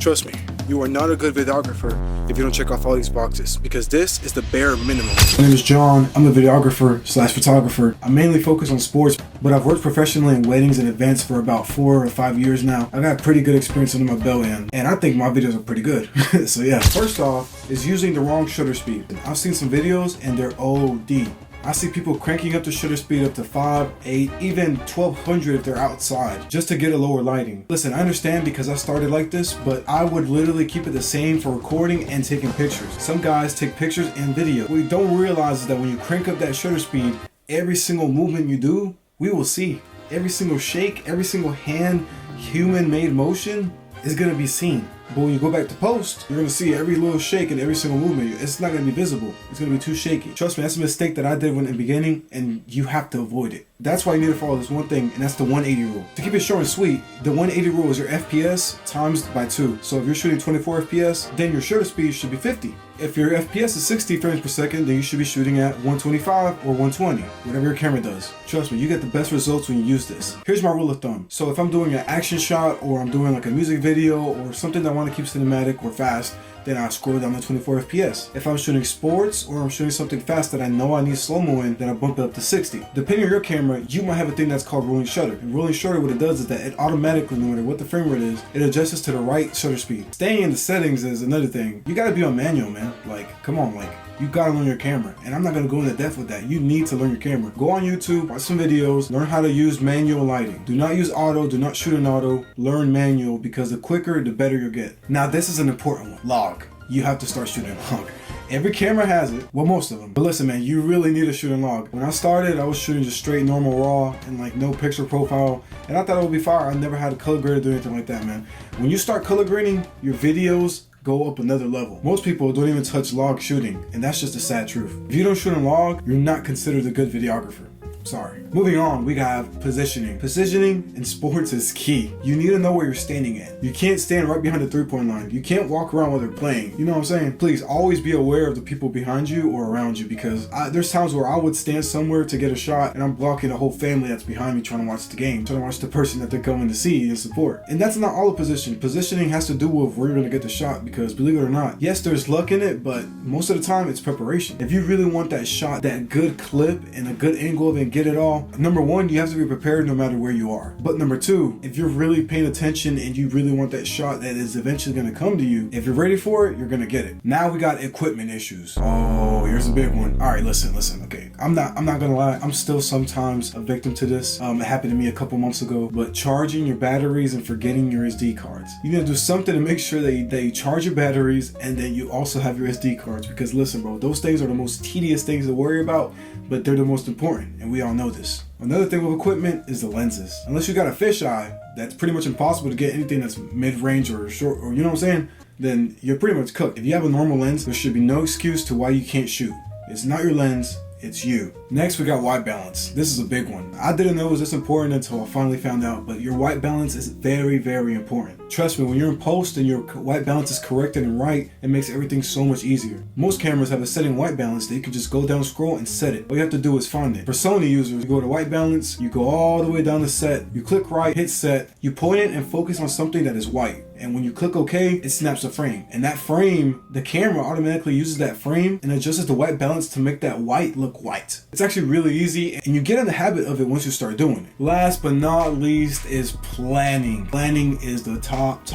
Trust me, you are not a good videographer if you don't check off all these boxes, because this is the bare minimum. My name is John. I'm a videographer / photographer. I mainly focus on sports, but I've worked professionally in weddings and events for about 4 or 5 years now. I've got pretty good experience under my belt, and I think my videos are pretty good. So yeah, first off is using the wrong shutter speed. I've seen some videos and they're OD. I see people cranking up the shutter speed up to 5, 8, even 1200 if they're outside, just to get a lower lighting. Listen, I understand because I started like this, but I would literally keep it the same for recording and taking pictures. Some guys take pictures and video. What you don't realize is that when you crank up that shutter speed, every single movement you do, we will see. Every single shake, every single hand, human-made motion is gonna be seen. But when you go back to post, you're gonna see every little shake and every single movement. It's not gonna be visible. It's gonna be too shaky. Trust me, that's a mistake that I did in the beginning, and you have to avoid it. That's why you need to follow this one thing, and that's the 180 rule. To keep it short and sweet, the 180 rule is your FPS times by 2. So if you're shooting 24 FPS, then your shutter speed should be 50. If your FPS is 60 frames per second, then you should be shooting at 125 or 120, whatever your camera does. Trust me, you get the best results when you use this. Here's my rule of thumb. So if I'm doing an action shot, or I'm doing like a music video, or something that I want to keep cinematic or fast, then I scroll down to 24 FPS. If I'm shooting sports or I'm shooting something fast that I know I need slow-mo in, then I bump it up to 60. Depending on your camera, you might have a thing that's called rolling shutter. And rolling shutter, what it does is that it automatically, no matter what the frame rate is, it adjusts to the right shutter speed. Staying in the settings is another thing. You gotta be on manual, man. Like, come on, like, you gotta learn your camera. And I'm not gonna go into depth with that. You need to learn your camera. Go on YouTube, watch some videos, learn how to use manual lighting. Do not use auto, do not shoot in auto, learn manual, because the quicker, the better you'll get. Now, this is an important one. Log. You have to start shooting log. Every camera has it, well, most of them. But listen, man, you really need a shooting log. When I started, I was shooting just straight normal raw and like no picture profile, and I thought it would be fire. I never had a color graded or anything like that, man. When you start color grading, your videos go up another level. Most people don't even touch log shooting, and that's just a sad truth. If you don't shoot in log, you're not considered a good videographer. Sorry. Moving on, we have positioning. Positioning in sports is key. You need to know where you're standing at. You can't stand right behind the three-point line. You can't walk around while they're playing. You know what I'm saying? Please always be aware of the people behind you or around you, because there's times where I would stand somewhere to get a shot and I'm blocking a whole family that's behind me trying to watch the game, trying to watch the person that they're coming to see and support. And that's not all of positioning. Positioning has to do with where you're going to get the shot, because believe it or not, yes, there's luck in it, but most of the time it's preparation. If you really want that shot, that good clip and a good angle of it and get it all, number one, you have to be prepared no matter where you are. But number two, if you're really paying attention and you really want that shot that is eventually going to come to you, if you're ready for it, you're going to get it. Now we got equipment issues. Oh, here's a big one. All right, listen. Okay, I'm not gonna lie. I'm still sometimes a victim to this. It happened to me a couple months ago. But charging your batteries and forgetting your SD cards. You need to do something to make sure that you charge your batteries and then you also have your SD cards. Because listen, bro, those things are the most tedious things to worry about, but they're the most important, and we all know this. Another thing with equipment is the lenses. Unless you got a fisheye, that's pretty much impossible to get anything that's mid-range or short, or you know what I'm saying? Then you're pretty much cooked. If you have a normal lens, there should be no excuse to why you can't shoot. It's not your lens, it's you. Next, we got white balance. This is a big one. I didn't know it was this important until I finally found out, but your white balance is very, very important. Trust me, when you're in post and your white balance is corrected and right, it makes everything so much easier. Most cameras have a setting white balance that you can just go down, scroll, and set it. All you have to do is find it. For Sony users, you go to white balance, you go all the way down to set, you click right, hit set, you point it and focus on something that is white. And when you click OK, it snaps a frame. And that frame, the camera automatically uses that frame and adjusts the white balance to make that white look white. It's actually really easy, and you get in the habit of it once you start doing it. Last but not least is planning. Planning is the top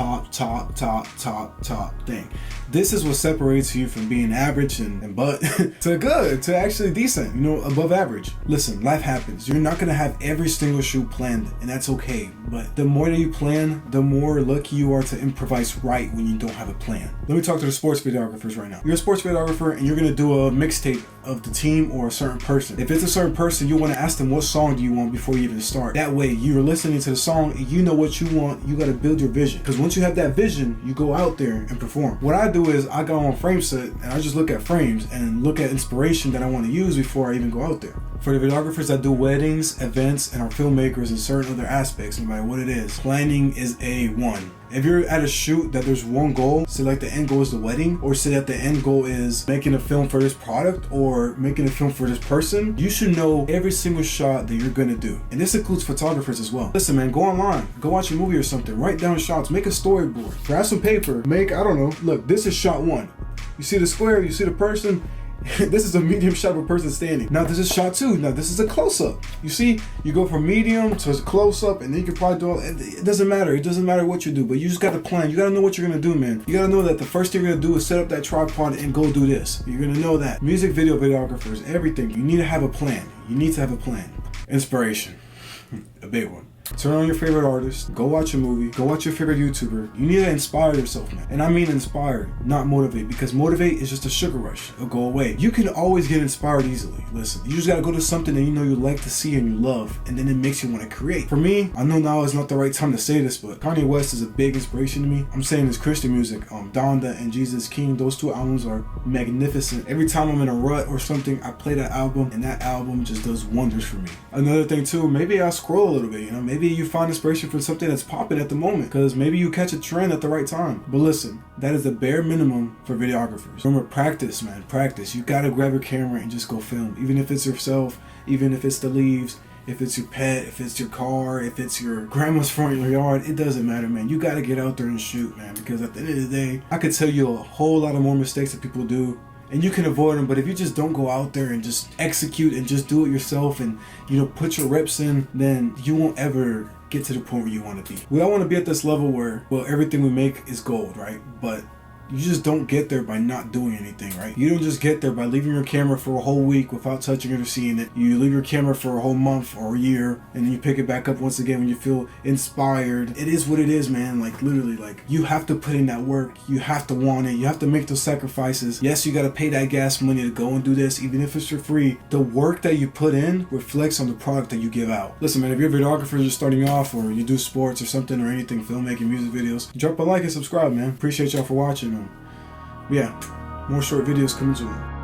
thing. This is what separates you from being average and but to good, to actually decent, you know, above average. Listen, life happens. You're not gonna have every single shoot planned, and that's okay. But the more that you plan, the more lucky you are to improvise right when you don't have a plan. Let me talk to the sports videographers right now. You're a sports videographer and you're gonna do a mixtape of the team or a certain person. If it's a certain person, you want to ask them what song do you want before you even start. That way you're listening to the song and you know what you want. You got to build your vision, because once you have that vision, you go out there and perform. What I do is I go on frame set and I just look at frames and look at inspiration that I want to use before I even go out there. For the videographers that do weddings, events, and are filmmakers in certain other aspects, no matter what it is, planning is A1. If you're at a shoot that there's one goal, say like the end goal is the wedding, or say that the end goal is making a film for this product or making a film for this person, you should know every single shot that you're gonna do. And this includes photographers as well. Listen man, go online, go watch a movie or something, write down shots, make a storyboard, grab some paper, make, I don't know, look, this is shot 1. You see the square, you see the person, this is a medium shot of a person standing. Now this is shot 2. Now this is a close-up. You see, you go from medium to close-up, and then you can probably do all, it doesn't matter. It doesn't matter what you do, but you just got to plan. You got to know what you're going to do, man. You got to know that the first thing you're going to do is set up that tripod and go do this. You're going to know that. Music video videographers, everything. You need to have a plan. You need to have a plan. Inspiration. A big one. Turn on your favorite artist, go watch a movie, go watch your favorite YouTuber. You need to inspire yourself, man. And I mean inspire, not motivate, because motivate is just a sugar rush. It'll go away. You can always get inspired easily. Listen, you just gotta go to something that you know you like to see and you love, and then it makes you want to create. For me, I know now is not the right time to say this, but Kanye West is a big inspiration to me. I'm saying his Christian music, Donda and Jesus King, those 2 albums are magnificent. Every time I'm in a rut or something, I play that album, and that album just does wonders for me. Another thing too, maybe I'll scroll a little bit, you know, maybe you find inspiration from something that's popping at the moment, because maybe you catch a trend at the right time. But listen, that is the bare minimum for videographers. Remember, practice, man, practice. You gotta grab your camera and just go film, even if it's yourself, even if it's the leaves, if it's your pet, if it's your car, if it's your grandma's front yard, it doesn't matter, man. You gotta get out there and shoot, man, because at the end of the day, I could tell you a whole lot of more mistakes that people do, and you can avoid them. But if you just don't go out there and just execute and just do it yourself and, you know, put your reps in, then you won't ever get to the point where you want to be. We all want to be at this level where, well, everything we make is gold, right? But you just don't get there by not doing anything, right? You don't just get there by leaving your camera for a whole week without touching it or seeing it. You leave your camera for a whole month or a year, and then you pick it back up once again when you feel inspired. It is what it is, man. Like, literally, like, you have to put in that work. You have to want it. You have to make those sacrifices. Yes, you got to pay that gas money to go and do this, even if it's for free. The work that you put in reflects on the product that you give out. Listen, man, if you're a videographer just starting off, or you do sports or something or anything, filmmaking, music videos, drop a like and subscribe, man. Appreciate y'all for watching. Yeah, more short videos coming soon.